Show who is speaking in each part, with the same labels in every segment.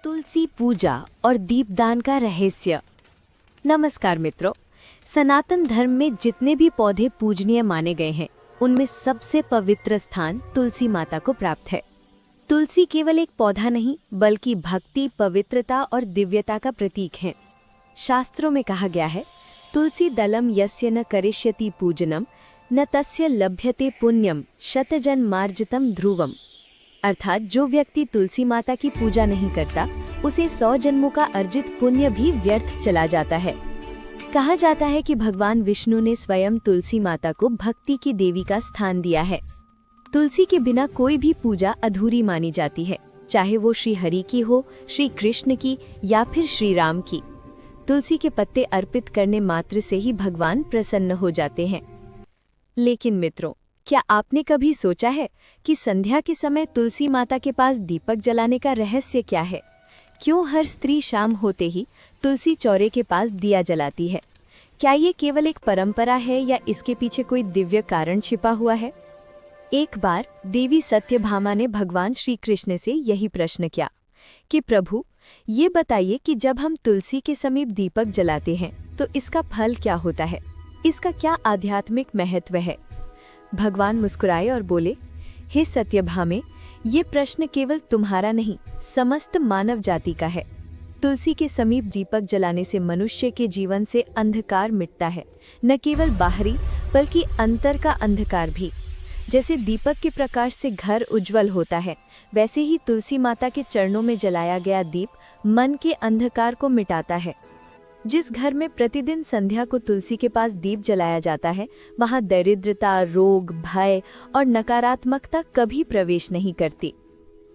Speaker 1: तुलसी पूजा और दीपदान का रहस्य। नमस्कार मित्रों, सनातन धर्म में जितने भी पौधे पूजनीय माने गए हैं उनमें सबसे पवित्र स्थान तुलसी माता को प्राप्त है। तुलसी केवल एक पौधा नहीं बल्कि भक्ति, पवित्रता और दिव्यता का प्रतीक है। शास्त्रों में कहा गया है, तुलसी दलम यस्य न करिष्यति पूजनम न तस्य लभ्यते पुण्यम शतजन्मार्जितम ध्रुवम। अर्थात जो व्यक्ति तुलसी माता की पूजा नहीं करता उसे 100 जन्मों का अर्जित पुण्य भी व्यर्थ चला जाता है। कहा जाता है कि भगवान विष्णु ने स्वयं तुलसी माता को भक्ति की देवी का स्थान दिया है। तुलसी के बिना कोई भी पूजा अधूरी मानी जाती है, चाहे वो श्री हरि की हो, श्री कृष्ण की या फिर श्री राम की। तुलसी के पत्ते अर्पित करने मात्र से ही भगवान प्रसन्न हो जाते हैं। लेकिन मित्रों, क्या आपने कभी सोचा है कि संध्या के समय तुलसी माता के पास दीपक जलाने का रहस्य क्या है? क्यों हर स्त्री शाम होते ही तुलसी चौरे के पास दिया जलाती है? क्या ये केवल एक परंपरा है या इसके पीछे कोई दिव्य कारण छिपा हुआ है? एक बार देवी सत्यभामा ने भगवान श्री कृष्ण से यही प्रश्न किया कि प्रभु, ये बताइए कि जब हम तुलसी के समीप दीपक जलाते हैं तो इसका फल क्या होता है? इसका क्या आध्यात्मिक महत्व है? भगवान मुस्कुराए और बोले, हे सत्यभामे, ये प्रश्न केवल तुम्हारा नहीं, समस्त मानव जाति का है। तुलसी के समीप दीपक जलाने से मनुष्य के जीवन से अंधकार मिटता है, न केवल बाहरी बल्कि अंतर का अंधकार भी। जैसे दीपक के प्रकाश से घर उज्जवल होता है, वैसे ही तुलसी माता के चरणों में जलाया गया दीप मन के अंधकार को मिटाता है। जिस घर में प्रतिदिन संध्या को तुलसी के पास दीप जलाया जाता है, वहां दरिद्रता, रोग, भय और नकारात्मकता कभी प्रवेश नहीं करती।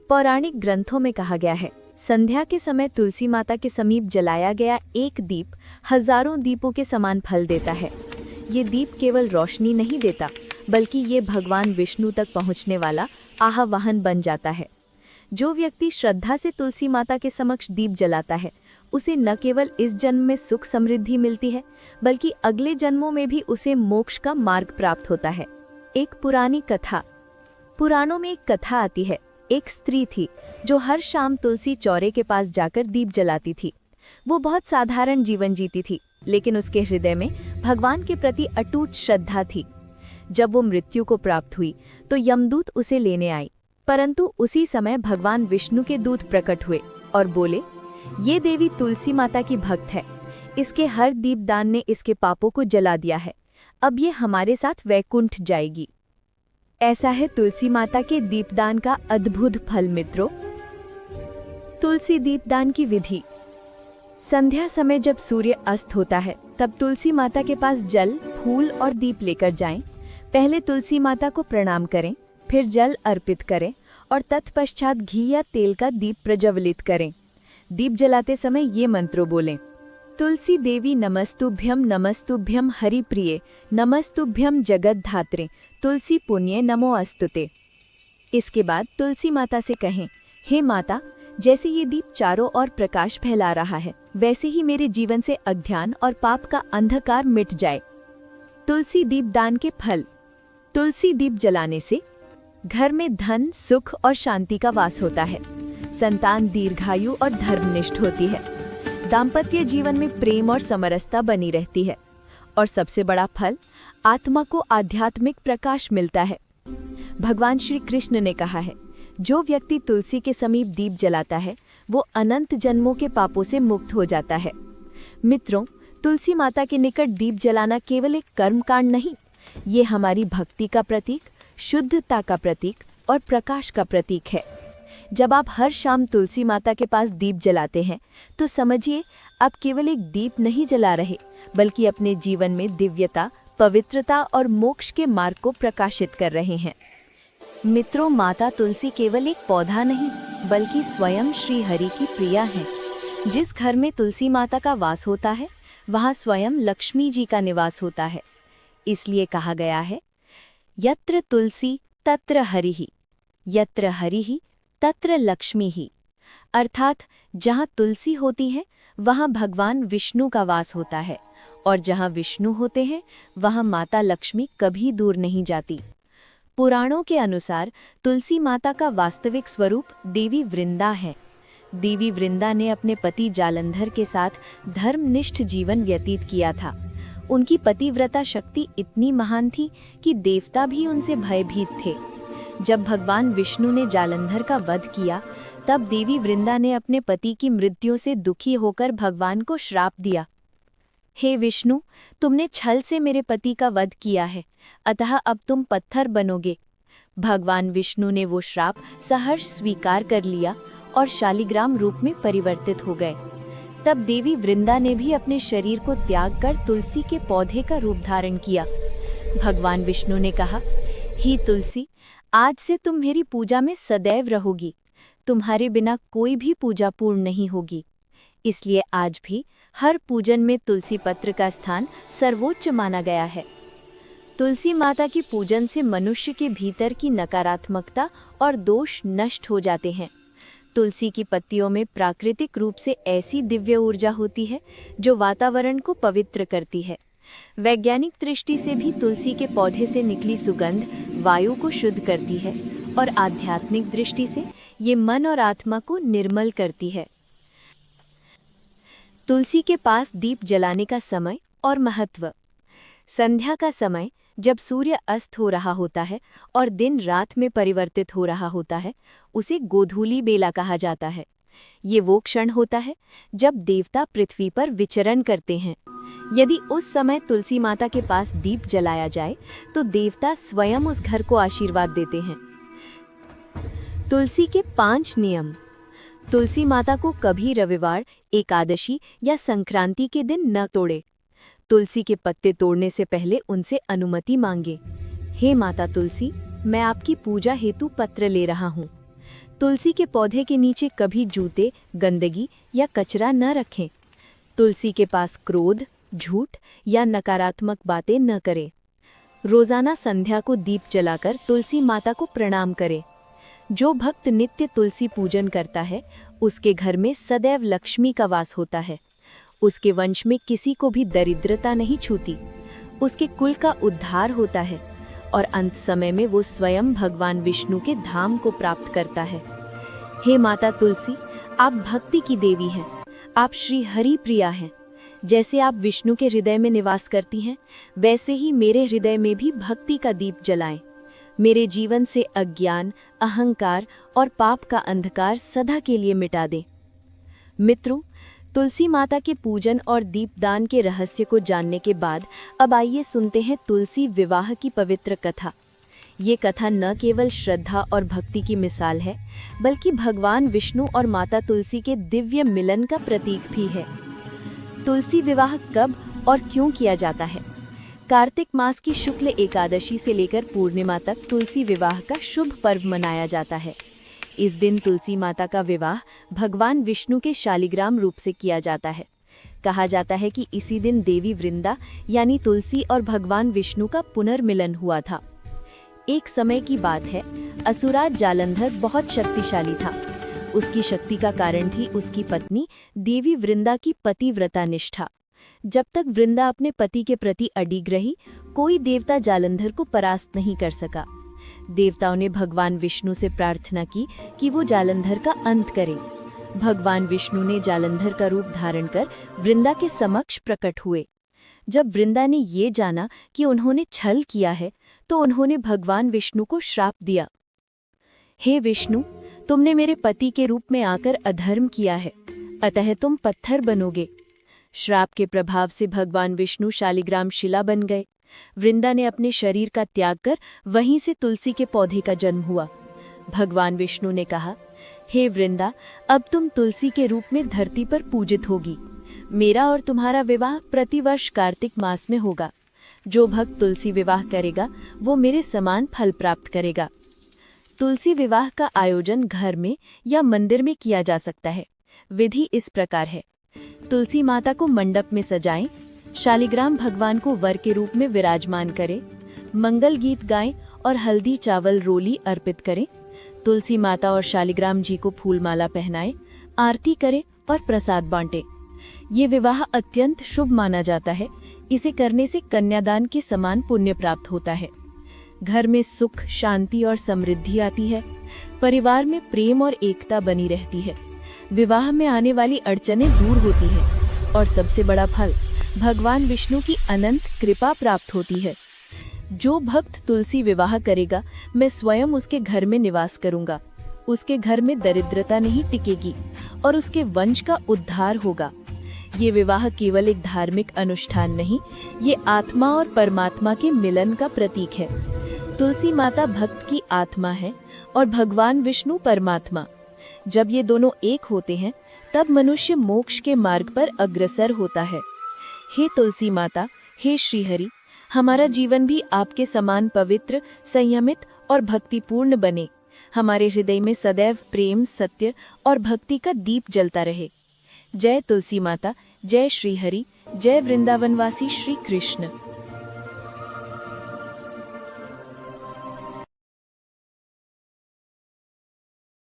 Speaker 1: पौराणिक ग्रंथों में कहा गया है, संध्या के समय तुलसी माता के समीप जलाया गया एक दीप हजारों दीपों के समान फल देता है। ये दीप केवल रोशनी नहीं देता, बल्कि ये भगवान विष्णु तक पहुँचने वाला आह्वान बन जाता है। जो व्यक्ति श्रद्धा से तुलसी माता के समक्ष दीप जलाता है, उसे न केवल इस जन्म में सुख समृद्धि मिलती है, बल्कि अगले जन्मों में भी उसे मोक्ष का मार्ग प्राप्त होता है। एक पुरानी कथा, पुराणों में एक कथा आती है। एक स्त्री थी जो हर शाम तुलसी चौरे के पास जाकर दीप जलाती थी। वो बहुत साधारण जीवन जीती थी, लेकिन उसके हृदय में भगवान के प्रति अटूट श्रद्धा थी। जब वो मृत्यु को प्राप्त हुई तो यमदूत उसे लेने आई, परंतु उसी समय भगवान विष्णु के दूत प्रकट हुए और बोले, ये देवी तुलसी माता की भक्त है, इसके हर दीपदान ने इसके पापों को जला दिया है, अब ये हमारे साथ वैकुंठ जाएगी। ऐसा है तुलसी माता के दीपदान का अद्भुत फल। मित्रों, तुलसी दीपदान की विधि। संध्या समय जब सूर्य अस्त होता है तब तुलसी माता के पास जल, फूल और दीप लेकर जाएं। पहले तुलसी माता को प्रणाम करें, फिर जल अर्पित करें और तत्पश्चात घी या तेल का दीप प्रज्वलित करें। दीप जलाते समय ये मंत्रों बोलें, तुलसी देवी नमस्तुभ्यम नमस्तुभ्यम हरिप्रिये नमस्तुभ्यम जगद्धात्रे तुलसी पुण्ये नमो अस्तुते। इसके बाद तुलसी माता से कहें, हे माता, जैसे ये दीप चारों ओर प्रकाश फैला रहा है, वैसे ही मेरे जीवन से अज्ञान और पाप का अंधकार मिट जाए। तुलसी दीपदान के फल। तुलसी दीप जलाने से घर में धन, सुख और शांति का वास होता है। संतान दीर्घायु और धर्मनिष्ठ होती है। दाम्पत्य जीवन में प्रेम और समरसता बनी रहती है। और सबसे बड़ा फल, आत्मा को आध्यात्मिक प्रकाश मिलता है। भगवान श्री कृष्ण ने कहा है, जो व्यक्ति तुलसी के समीप दीप जलाता है वो अनंत जन्मों के पापों से मुक्त हो जाता है। मित्रों, तुलसी माता के निकट दीप जलाना केवल एक कर्मकांड नहीं, ये हमारी भक्ति का प्रतीक, शुद्धता का प्रतीक और प्रकाश का प्रतीक है। जब आप हर शाम तुलसी माता के पास दीप जलाते हैं तो समझिए आप केवल एक दीप नहीं जला रहे, बल्कि अपने जीवन में दिव्यता, पवित्रता और मोक्ष के मार्ग को प्रकाशित कर रहे हैं। मित्रों, माता तुलसी केवल एक पौधा नहीं बल्कि स्वयं श्री हरि की प्रिया है। जिस घर में तुलसी माता का वास होता है वहाँ स्वयं लक्ष्मी जी का निवास होता है। इसलिए कहा गया है, यत्र तुलसी तत्र हरिः, यत्र हरिः तत्र लक्ष्मी ही। अर्थात जहाँ तुलसी होती है वहाँ भगवान विष्णु का वास होता है, और जहाँ विष्णु होते हैं वहाँ माता लक्ष्मी कभी दूर नहीं जाती। पुराणों के अनुसार तुलसी माता का वास्तविक स्वरूप देवी वृंदा है। देवी वृंदा ने अपने पति जालंधर के साथ धर्मनिष्ठ जीवन व्यतीत किया था। उनकी पतिव्रता शक्ति इतनी महान थी कि देवता भी उनसे भयभीत थे। जब भगवान विष्णु ने जालंधर का वध किया, तब देवी वृंदा ने अपने पति की मृत्यु से दुखी होकर भगवान को श्राप दिया। हे विष्णु, तुमने छल से मेरे पति का वध किया है, अतः अब तुम पत्थर बनोगे। भगवान विष्णु ने वो श्राप सहर्ष स्वीकार कर लिया और शालिग्राम रूप में परिवर्तित हो गए। तब देवी वृंदा ने भी अपने शरीर को त्याग कर तुलसी के पौधे का रूप धारण किया। भगवान विष्णु ने कहा, ही तुलसी, आज से तुम मेरी पूजा में सदैव रहोगी। तुम्हारे बिना कोई भी पूजा पूर्ण नहीं होगी। इसलिए आज भी हर पूजन में तुलसी पत्र का स्थान सर्वोच्च माना गया है। तुलसी माता की पूजन से मनुष्य के भीतर की नकारात्मकता और दोष नष्ट हो जाते हैं। तुलसी की पत्तियों में प्राकृतिक रूप से ऐसी दिव्य ऊर्जा होती है जो वातावरण को पवित्र करती है। वैज्ञानिक दृष्टि से भी तुलसी के पौधे से निकली सुगंध वायु को शुद्ध करती है और आध्यात्मिक दृष्टि से ये मन और आत्मा को निर्मल करती है। तुलसी के पास दीप जलाने का समय और महत्व। संध्या का समय, जब सूर्य अस्त हो रहा होता है और दिन रात में परिवर्तित हो रहा होता है, उसे गोधूली बेला कहा जाता है। ये वो क्षण होता है जब देवता पृथ्वी पर विचरण करते हैं। यदि उस समय तुलसी माता के पास दीप जलाया जाए तो देवता स्वयं उस घर को आशीर्वाद देते हैं। तुलसी के 5 नियम। तुलसी माता को कभी रविवार, एकादशी या संक्रांति के दिन न तोड़े। तुलसी के पत्ते तोड़ने से पहले उनसे अनुमति मांगे। हे माता तुलसी, मैं आपकी पूजा हेतु पत्र ले रहा हूँ। तुलसी के पौधे के नीचे कभी जूते, गंदगी या कचरा न रखें। तुलसी के पास क्रोध, झूठ या नकारात्मक बातें न करें। रोजाना संध्या को दीप जलाकर तुलसी माता को प्रणाम करें। जो भक्त नित्य तुलसी पूजन करता है, उसके घर में सदैव लक्ष्मी का वास होता है। उसके वंश में किसी को भी दरिद्रता नहीं छूती। उसके कुल का उद्धार होता है और अंत समय में वो स्वयं भगवान विष्णु के धाम को प्राप्त करता है। हे माता तुलसी, आप भक्ति की देवी हैं। आप श्री हरि प्रिया हैं। जैसे आप विष्णु के हृदय में निवास करती हैं, वैसे ही मेरे हृदय में भी भक्ति का दीप जलाएं। मेरे जीवन से अज्ञान, अहंकार और पाप का अंधकार सदा के लिए मिटा दें। मित्रों, तुलसी माता के पूजन और दीपदान के रहस्य को जानने के बाद अब आइए सुनते हैं तुलसी विवाह की पवित्र कथा। ये कथा न केवल श्रद्धा और भक्ति की मिसाल है, बल्कि भगवान विष्णु और माता तुलसी के दिव्य मिलन का प्रतीक भी है। तुलसी विवाह कब और क्यों किया जाता है? कार्तिक मास की शुक्ल एकादशी से लेकर पूर्णिमा तक तुलसी विवाह का शुभ पर्व मनाया जाता है। इस दिन तुलसी माता का विवाह भगवान विष्णु के शालिग्राम रूप से किया जाता है। कहा जाता है कि इसी दिन देवी वृंदा यानी तुलसी और भगवान विष्णु का पुनर्मिलन हुआ था। एक समय की बात है, असुराज जालंधर बहुत शक्तिशाली था। उसकी शक्ति का कारण थी उसकी पत्नी देवी वृंदा की पतिव्रता निष्ठा। जब तक वृंदा अपने पति के प्रति अडिग रही, कोई देवता जालंधर को परास्त नहीं कर सका। देवताओं ने भगवान विष्णु से प्रार्थना की कि वो जालंधर का अंत करें। भगवान विष्णु ने जालंधर का रूप धारण कर वृंदा के समक्ष प्रकट हुए। जब वृंदा ने ये जाना कि उन्होंने छल किया है, तो उन्होंने भगवान विष्णु को श्राप दिया। हे विष्णु, तुमने मेरे पति के रूप में आकर अधर्म किया है, अतः तुम पत्थर बनोगे। श्राप के प्रभाव से भगवान विष्णु शालिग्राम शिला बन गए। वृंदा ने अपने शरीर का त्याग कर वहीं से तुलसी के पौधे का जन्म हुआ। भगवान विष्णु ने कहा, हे वृंदा, अब तुम तुलसी के रूप में धरती पर पूजित होगी। मेरा और तुम्हारा विवाह प्रतिवर्ष कार्तिक मास में होगा। जो भक्त तुलसी विवाह करेगा वो मेरे समान फल प्राप्त करेगा। तुलसी विवाह का आयोजन घर में या मंदिर में किया जा सकता है। विधि इस प्रकार है। तुलसी माता को मंडप में सजाएं, शालिग्राम भगवान को वर के रूप में विराजमान करें, मंगल गीत गाएं और हल्दी चावल रोली अर्पित करें। तुलसी माता और शालिग्राम जी को फूलमाला पहनाएं, आरती करें और प्रसाद बांटें। ये विवाह अत्यंत शुभ माना जाता है। इसे करने से कन्यादान के समान पुण्य प्राप्त होता है। घर में सुख, शांति और समृद्धि आती है। परिवार में प्रेम और एकता बनी रहती है।
Speaker 2: विवाह में आने वाली अड़चनें दूर होती हैं और सबसे बड़ा फल भगवान विष्णु की अनंत कृपा प्राप्त होती है। जो भक्त तुलसी विवाह करेगा, मैं स्वयं उसके घर में निवास करूंगा। उसके घर में दरिद्रता नहीं टिकेगी और उसके वंश का उद्धार होगा। ये विवाह केवल एक धार्मिक अनुष्ठान नहीं, ये आत्मा और परमात्मा के मिलन का प्रतीक है। तुलसी माता भक्त की आत्मा है और भगवान विष्णु परमात्मा। जब ये दोनों एक होते हैं, तब मनुष्य मोक्ष के मार्ग पर अग्रसर होता है। हे तुलसी माता, हे श्रीहरि, हमारा जीवन भी आपके समान पवित्र, संयमित और भक्तिपूर्ण बने। हमारे हृदय में सदैव प्रेम, सत्य और भक्ति का दीप जलता रहे। जय तुलसी माता, जय श्रीहरि, जय वृंदावनवासी श्री कृष्ण।